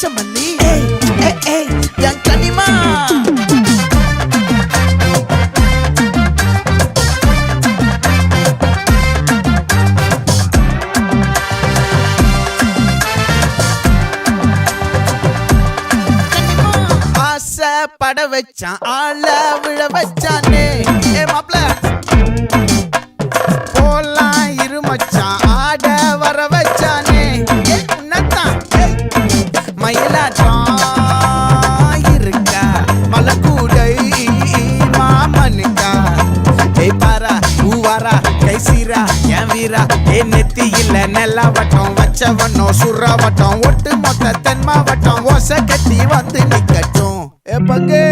மல்லி என் கனிமா பட வச்சான் ஆள விழ வச்சானே மாப்ள போலாம் இருமச்சான் ஆட வர வச்சானே உன்னத்தான் மயிலாட்டம் இருக்கா மலக்கூடை மாமனுக்கா பாரா பூவாரா கைசீரா என் வீரா நெத்தி இல்ல நெல்லா வட்டம் வச்சவனோ சுறா வட்டம் ஒட்டு மொத்த தென் மாவட்டம் ஓசை கட்டி வந்து நிக்கட்டும் பங்கே